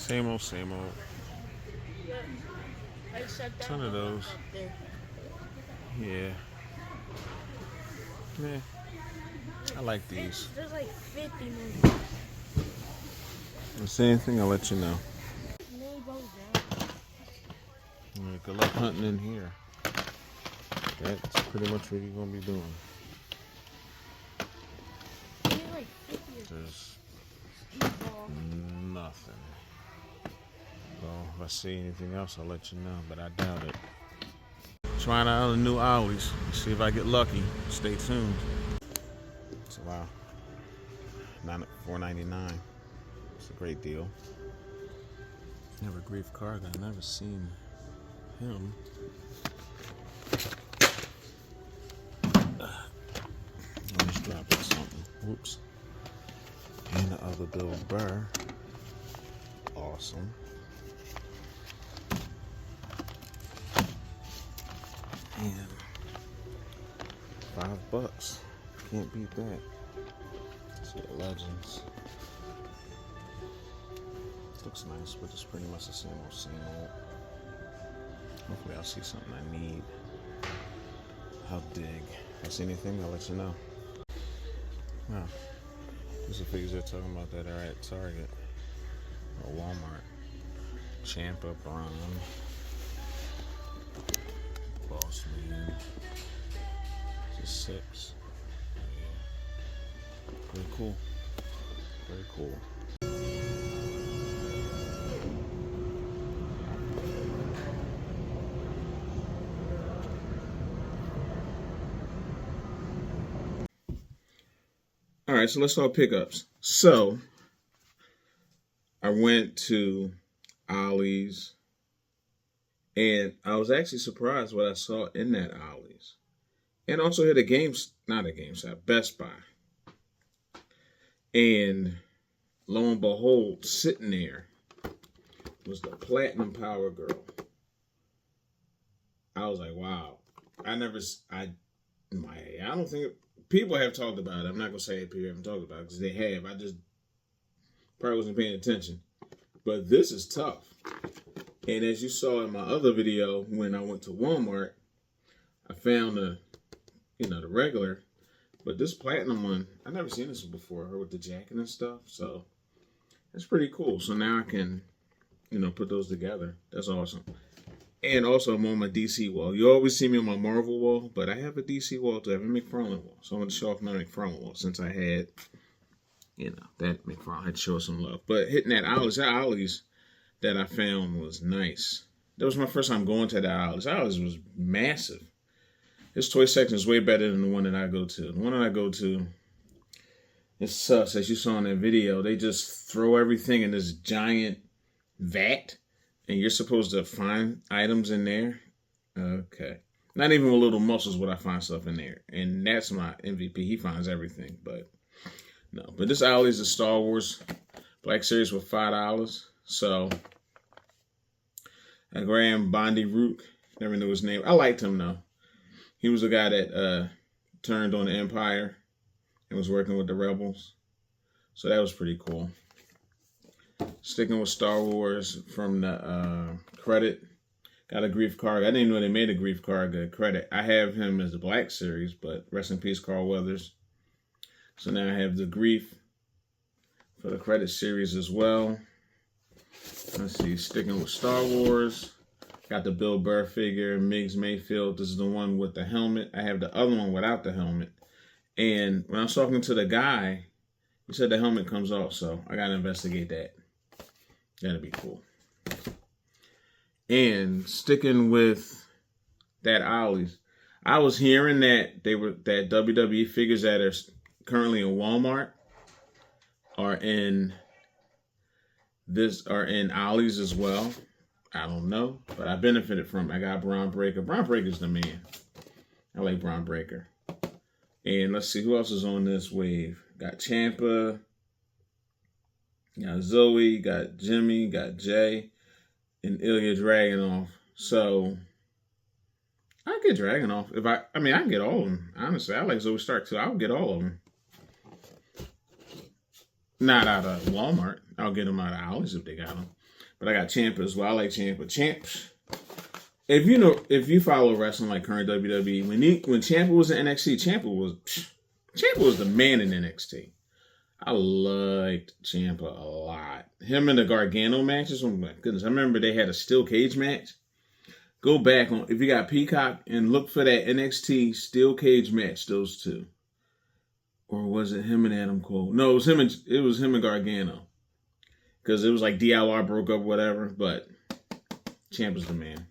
Same old, same old. Yeah, I shut that Ton of one those. up there. Yeah. Yeah. I like these. There's like 50 movies. If I say anything, I'll let you know. Really goes down. Yeah, good luck hunting in here. That's pretty much what you're gonna be doing. There's like 50 of There's these balls. nothing. Well, if I see anything else, I'll let you know, but I doubt it. Trying out the new Ollies. See if I get lucky. Stay tuned. So wow, $4.99. It's a great deal. Never Grief Cargo. I've never seen him. I'm just dropping something. Whoops. And the other Bill Burr. Awesome. And $5. Can't beat that. See the Legends. Looks nice, but it's pretty much the same old, same old. Hopefully I'll see something I need. I'll dig. If I see anything, I'll let you know. Wow. These are figures they're talking about that are at Target or Walmart. Champa, Braun, Boss Man. Just 6. Yeah. Very cool. Very cool. All right, so let's talk pickups. So I went to Ollie's, and I was actually surprised what I saw in that Ollie's, and also hit not a GameStop, Best Buy, and lo and behold, sitting there was the Platinum Power Girl. I was like, wow. I don't think people have talked about it. I'm not gonna say people haven't talked about it because they have. I just probably wasn't paying attention. But this is tough. And as you saw in my other video, when I went to Walmart, I found the regular, but this platinum one, I've never seen this one before, her with the jacket and stuff. So it's pretty cool. So now I can, put those together. That's awesome. And also, I'm on my DC wall. You always see me on my Marvel wall, but I have a DC wall too. I have a McFarlane wall. So I'm going to show off my McFarlane wall since I had, that McFarlane. I had to show some love. But hitting that Ollie's that I found was nice. That was my first time going to that Ollie's. Ollie's was massive. This toy section is way better than the one that I go to. The one that I go to, it sucks. As you saw in that video, they just throw everything in this giant vat. And you're supposed to find items in there? Okay. Not even with little muscles would I find stuff in there. And that's my MVP. He finds everything. But no. But this Ollie's a Star Wars Black Series with $5. So I grabbed Bondi Rook. Never knew his name. I liked him though. He was the guy that turned on the Empire and was working with the Rebels. So that was pretty cool. Sticking with Star Wars from the credit. Got a Grief Cargo. I didn't even know they made a Grief Cargo credit. I have him as the Black Series, but rest in peace, Carl Weathers. So now I have the Grief for the credit series as well. Let's see, sticking with Star Wars. Got the Bill Burr figure, Miggs Mayfield. This is the one with the helmet. I have the other one without the helmet. And when I was talking to the guy, he said the helmet comes off, so I got to investigate that. That'd be cool. And sticking with that Ollie's, I was hearing that that WWE figures that are currently in Walmart are in Ollie's as well. I don't know, but I benefited from it. I got Braun Breaker. Braun Breaker's the man. I like Braun Breaker. And let's see who else is on this wave. Got Champa. Got Zoe, got Jimmy, got Jay, and Ilya Dragunov. So I get Dragunov. I can get all of them. Honestly, I like Zoe Stark too. I'll get all of them. Not out of Walmart. I'll get them out of Ollie's if they got them. But I got Ciampa as well. I like Ciampa. If you follow wrestling like current WWE, when Ciampa was in NXT, Ciampa was the man in NXT. I liked Ciampa a lot. Him in the Gargano matches, oh my goodness. I remember they had a steel cage match. Go back on, if you got Peacock, and look for that NXT steel cage match, those two. Or was it him and Adam Cole? No, it was him and Gargano. Because it was like DIY broke up, whatever, but Ciampa's the man.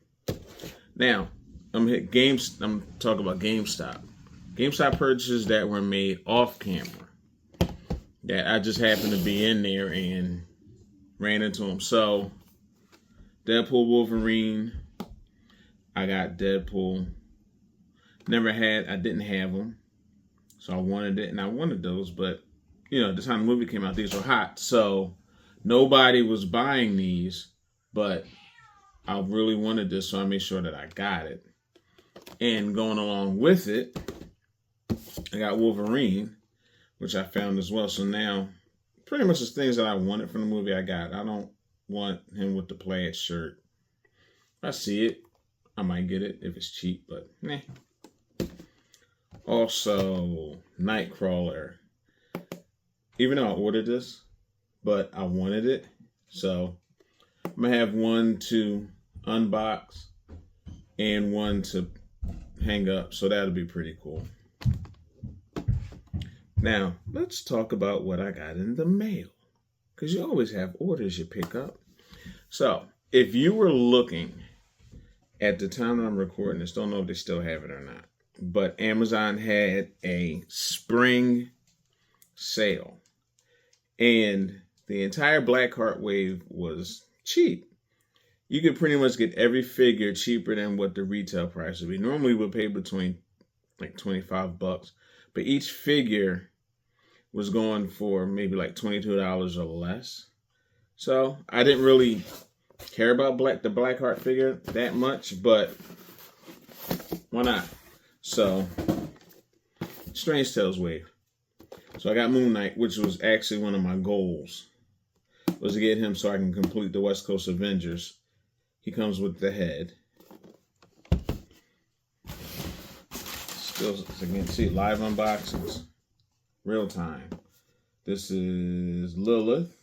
Now, I'm talking about GameStop. GameStop purchases that were made off camera. That I just happened to be in there and ran into them. So, Deadpool, Wolverine. I got Deadpool. I didn't have them. So I wanted it, and I wanted those. But, at the time the movie came out, these were hot. So, nobody was buying these. But I really wanted this, so I made sure that I got it. And going along with it, I got Wolverine, which I found as well. So now, pretty much the things that I wanted from the movie I got. I don't want him with the plaid shirt. If I see it, I might get it if it's cheap, but meh. Also, Nightcrawler. Even though I ordered this, but I wanted it. So, I'm going to have one to unbox and one to hang up. So, that'll be pretty cool. Now, let's talk about what I got in the mail. Because you always have orders you pick up. So, if you were looking at the time that I'm recording this, don't know if they still have it or not, but Amazon had a spring sale. And the entire Blackheart wave was cheap. You could pretty much get every figure cheaper than what the retail price would be. Normally, we would pay between like $25, but each figure was going for maybe like $22 or less. So I didn't really care about the Blackheart figure that much, but why not? So, Strange Tales wave. So I got Moon Knight, which was actually one of my goals, was to get him so I can complete the West Coast Avengers. He comes with the head. Still, again, see, live unboxings. Real time. This is Lilith.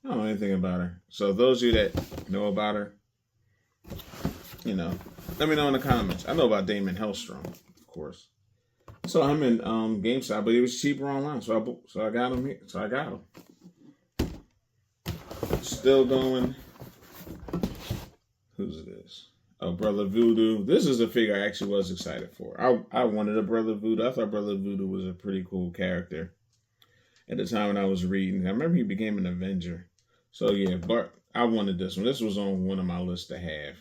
I don't know anything about her. So those of you that know about her, let me know in the comments. I know about Damon Hellstrom, of course. So I'm in GameStop, but it was cheaper online, so I got them here. So I got them. Still going. Who's this? Oh, Brother Voodoo. This is a figure I actually was excited for. I wanted a Brother Voodoo. I thought Brother Voodoo was a pretty cool character at the time when I was reading. I remember he became an Avenger. So yeah, but I wanted this one. This was on one of my lists to have.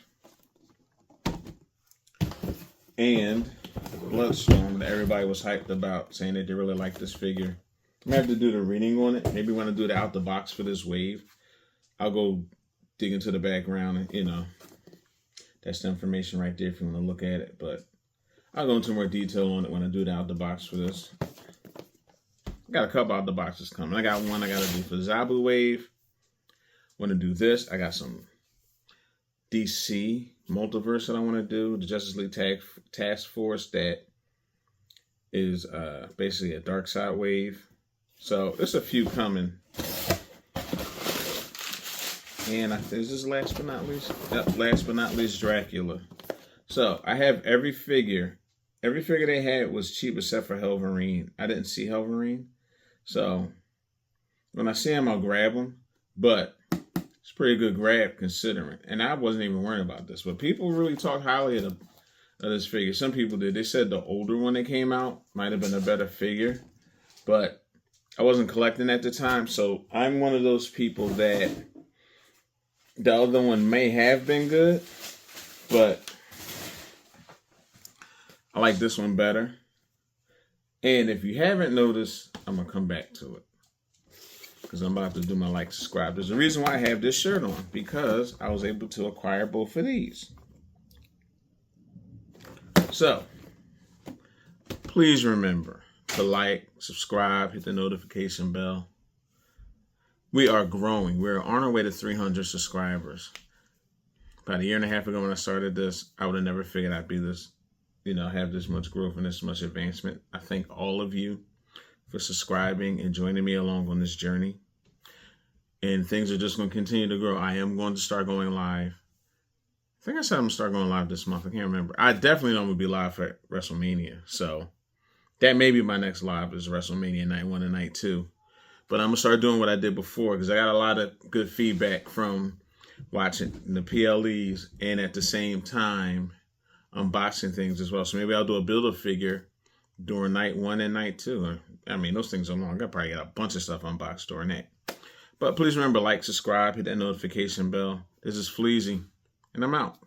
And Bloodstorm that everybody was hyped about, saying that they really like this figure. I'm gonna have to do the reading on it. Maybe when I do the out the box for this wave, I'll go dig into the background and that's the information right there if you want to look at it. But I'll go into more detail on it when I do the out the box for this. I got a couple out the boxes coming. I got one I gotta do for Zabu Wave. Want to do this. I got some DC multiverse that I want to do. The Justice League Task Force that is basically a dark side wave. So there's a few coming. And is this last but not least? Yep, last but not least, Dracula. So I have every figure. Every figure they had was cheap except for Helverine. I didn't see Helverine. So when I see him, I'll grab him. But it's a pretty good grab considering. And I wasn't even worrying about this. But people really talk highly of this figure. Some people did. They said the older one that came out might have been a better figure. But I wasn't collecting at the time. So I'm one of those people that the other one may have been good. But I like this one better. And if you haven't noticed, I'm going to come back to it. Because I'm about to do my like, subscribe. There's a reason why I have this shirt on. Because I was able to acquire both of these. So, please remember to like, subscribe, hit the notification bell. We are growing. We're on our way to 300 subscribers. About a year and a half ago when I started this, I would have never figured I'd be this, have this much growth and this much advancement. I thank all of you for subscribing and joining me along on this journey. And things are just going to continue to grow. I am going to start going live. I think I said I'm going to start going live this month. I can't remember. I definitely know I'm going to be live for WrestleMania. So that may be my next live is WrestleMania night 1 and night 2. But I'm going to start doing what I did before because I got a lot of good feedback from watching the PLEs and at the same time unboxing things as well. So maybe I'll do a Build-A-Figure during night 1 and night 2. I mean, those things are long. I probably got a bunch of stuff unboxed during that. But please remember, like, subscribe, hit that notification bell. This is Fleazy, and I'm out.